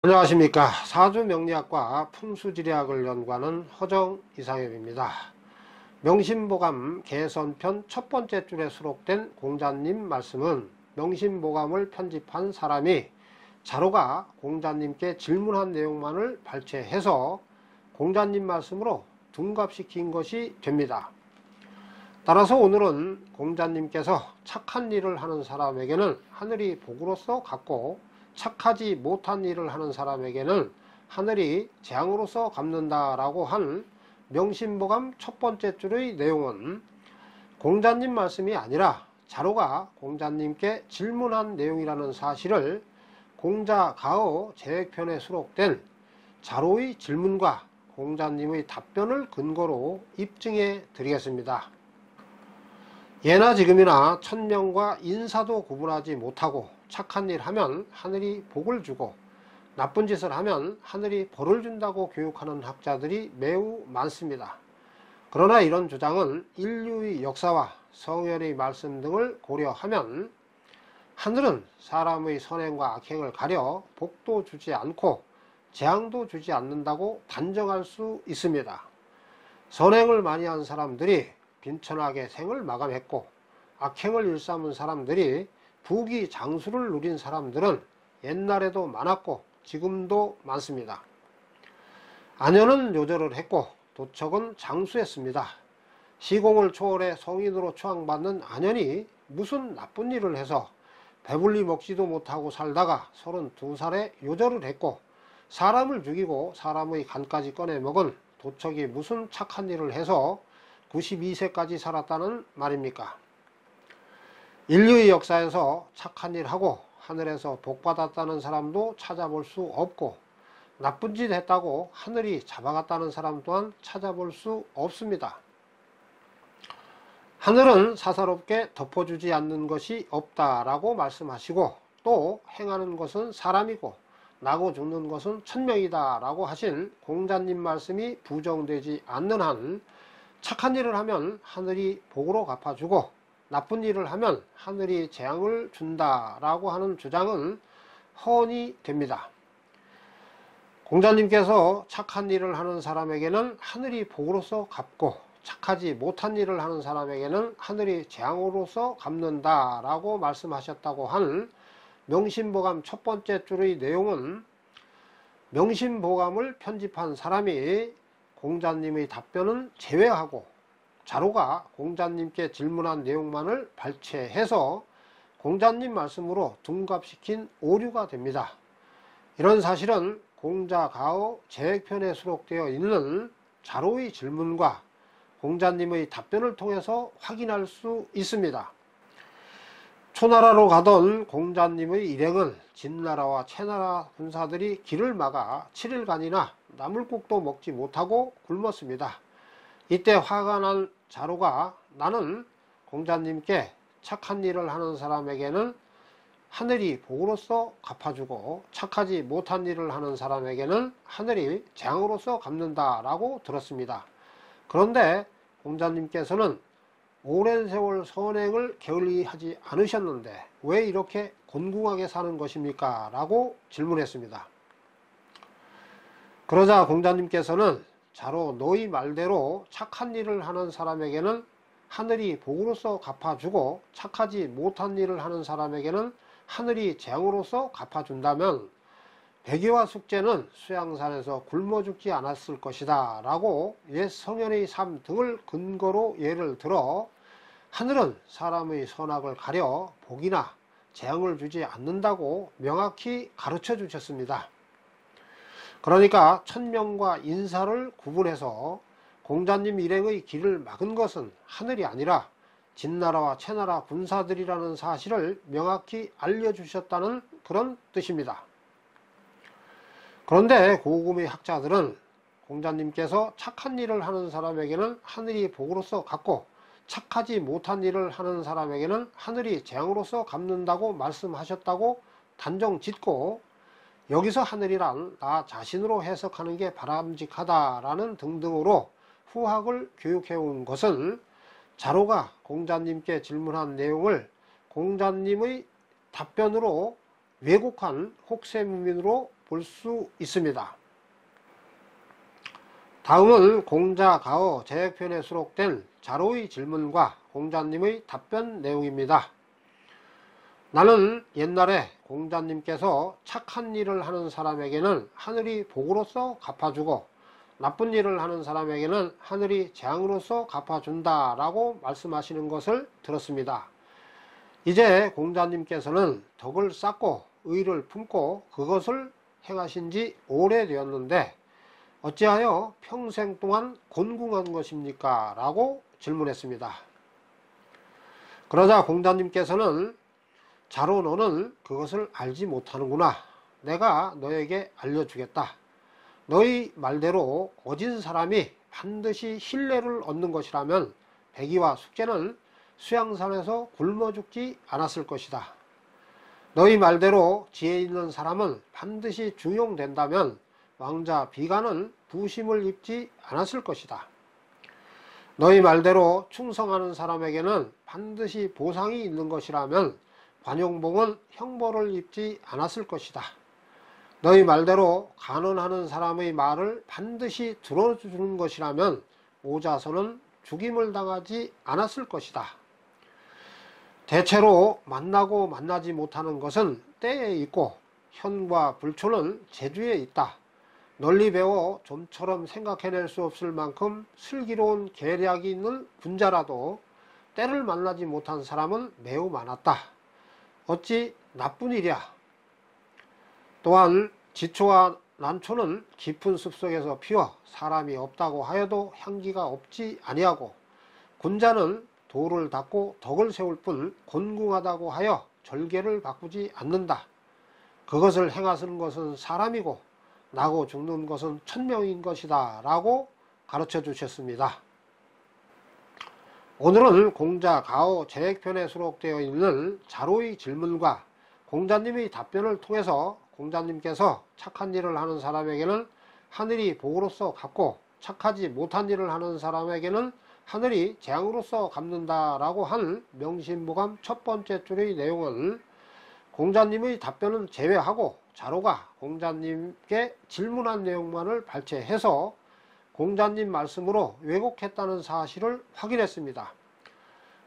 안녕하십니까. 사주명리학과 풍수지리학을 연구하는 허정 이상엽입니다. 명심보감 개선편 첫 번째 줄에 수록된 공자님 말씀은 명심보감을 편집한 사람이 자로가 공자님께 질문한 내용만을 발췌해서 공자님 말씀으로 둔갑시킨 것이 됩니다. 따라서 오늘은 공자님께서 착한 일을 하는 사람에게는 하늘이 복으로서 갚고 착하지 못한 일을 하는 사람에게는 하늘이 재앙으로서 갚는다라고 한 명심보감 첫 번째 줄의 내용은 공자님 말씀이 아니라 자로가 공자님께 질문한 내용이라는 사실을 공자가어 재획편에 수록된 자로의 질문과 공자님의 답변을 근거로 입증해 드리겠습니다. 예나 지금이나 천명과 인사도 구분하지 못하고 착한 일 하면 하늘이 복을 주고 나쁜 짓을 하면 하늘이 벌을 준다고 교육하는 학자들이 매우 많습니다. 그러나 이런 주장은 인류의 역사와 성현의 말씀 등을 고려하면 하늘은 사람의 선행과 악행을 가려 복도 주지 않고 재앙도 주지 않는다고 단정할 수 있습니다. 선행을 많이 한 사람들이 빈천하게 생을 마감했고 악행을 일삼은 사람들이 부귀 장수를 누린 사람들은 옛날에도 많았고 지금도 많습니다. 안현은 요절을 했고 도척은 장수했습니다. 시공을 초월해 성인으로 추앙받는 안현이 무슨 나쁜 일을 해서 배불리 먹지도 못하고 살다가 32살에 요절을 했고 사람을 죽이고 사람의 간까지 꺼내 먹은 도척이 무슨 착한 일을 해서 92세까지 살았다는 말입니까? 인류의 역사에서 착한 일 하고 하늘에서 복 받았다는 사람도 찾아볼 수 없고 나쁜 짓 했다고 하늘이 잡아갔다는 사람 또한 찾아볼 수 없습니다. 하늘은 사사롭게 덮어주지 않는 것이 없다라고 말씀하시고 또 행하는 것은 사람이고 나고 죽는 것은 천명이다 라고 하신 공자님 말씀이 부정되지 않는 한 착한 일을 하면 하늘이 복으로 갚아주고 나쁜 일을 하면 하늘이 재앙을 준다라고 하는 주장은 허언이 됩니다. 공자님께서 착한 일을 하는 사람에게는 하늘이 복으로서 갚고 착하지 못한 일을 하는 사람에게는 하늘이 재앙으로서 갚는다라고 말씀하셨다고 한 명심보감 첫 번째 줄의 내용은 명심보감을 편집한 사람이 공자님의 답변은 제외하고 자로가 공자님께 질문한 내용만을 발췌해서 공자님 말씀으로 둔갑시킨 오류가 됩니다. 이런 사실은 공자가어 재획편에 수록되어 있는 자로의 질문과 공자님의 답변을 통해서 확인할 수 있습니다. 초나라로 가던 공자님의 일행은 진나라와 채나라 군사들이 길을 막아 7일간이나 나물국도 먹지 못하고 굶었습니다. 이때 화가 난 자로가 나는 공자님께 착한 일을 하는 사람에게는 하늘이 복으로서 갚아주고 착하지 못한 일을 하는 사람에게는 하늘이 재앙으로서 갚는다 라고 들었습니다. 그런데 공자님께서는 오랜 세월 선행을 게을리하지 않으셨는데 왜 이렇게 곤궁하게 사는 것입니까? 라고 질문했습니다. 그러자 공자님께서는 자로 너희 말대로 착한 일을 하는 사람에게는 하늘이 복으로서 갚아주고 착하지 못한 일을 하는 사람에게는 하늘이 재앙으로서 갚아준다면 백의와 숙제는 수양산에서 굶어 죽지 않았을 것이다 라고 옛 성현의 삶 등을 근거로 예를 들어 하늘은 사람의 선악을 가려 복이나 재앙을 주지 않는다고 명확히 가르쳐 주셨습니다. 그러니까 천명과 인사를 구분해서 공자님 일행의 길을 막은 것은 하늘이 아니라 진나라와 채나라 군사들이라는 사실을 명확히 알려주셨다는 그런 뜻입니다. 그런데 고금의 학자들은 공자님께서 착한 일을 하는 사람에게는 하늘이 복으로서 갚고 착하지 못한 일을 하는 사람에게는 하늘이 재앙으로서 갚는다고 말씀하셨다고 단정 짓고 여기서 하늘이란 나 자신으로 해석하는 게 바람직하다라는 등등으로 후학을 교육해온 것은 자로가 공자님께 질문한 내용을 공자님의 답변으로 왜곡한 혹세무민으로 볼 수 있습니다. 다음은 공자가어 재역편에 수록된 자로의 질문과 공자님의 답변 내용입니다. 나는 옛날에 공자님께서 착한 일을 하는 사람에게는 하늘이 복으로서 갚아주고 나쁜 일을 하는 사람에게는 하늘이 재앙으로서 갚아준다 라고 말씀하시는 것을 들었습니다. 이제 공자님께서는 덕을 쌓고 의를 품고 그것을 행하신 지 오래되었는데 어찌하여 평생 동안 곤궁한 것입니까? 라고 질문했습니다. 그러자 공자님께서는 자로 너는 그것을 알지 못하는구나. 내가 너에게 알려주겠다. 너희 말대로 거진 사람이 반드시 신뢰를 얻는 것이라면 백이와 숙제는 수양산에서 굶어 죽지 않았을 것이다. 너희 말대로 지혜 있는 사람은 반드시 중용된다면 왕자 비간은 부심을 입지 않았을 것이다. 너희 말대로 충성하는 사람에게는 반드시 보상이 있는 것이라면 관용봉은 형벌을 입지 않았을 것이다. 너희 말대로 간언하는 사람의 말을 반드시 들어주는 것이라면 오자선은 죽임을 당하지 않았을 것이다. 대체로 만나고 만나지 못하는 것은 때에 있고 현과 불초는 재주에 있다. 널리 배워 좀처럼 생각해낼 수 없을 만큼 슬기로운 계략이 있는 군자라도 때를 만나지 못한 사람은 매우 많았다. 어찌 나쁜 일이야. 또한 지초와 난초는 깊은 숲속에서 피어 사람이 없다고 하여도 향기가 없지 아니하고 군자는 도를 닦고 덕을 세울 뿐 곤궁하다고 하여 절개를 바꾸지 않는다. 그것을 행하시는 것은 사람이고 나고 죽는 것은 천명인 것이다 라고 가르쳐 주셨습니다. 오늘은 공자가어 재역편에 수록되어 있는 자로의 질문과 공자님의 답변을 통해서 공자님께서 착한 일을 하는 사람에게는 하늘이 복으로서 갚고 착하지 못한 일을 하는 사람에게는 하늘이 재앙으로서 갚는다 라고 한 명심보감 첫 번째 줄의 내용은 공자님의 답변은 제외하고 자로가 공자님께 질문한 내용만을 발췌해서 공자님 말씀으로 왜곡했다는 사실을 확인했습니다.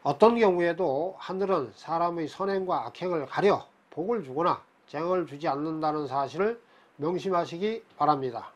어떤 경우에도 하늘은 사람의 선행과 악행을 가려 복을 주거나 재앙을 주지 않는다는 사실을 명심하시기 바랍니다.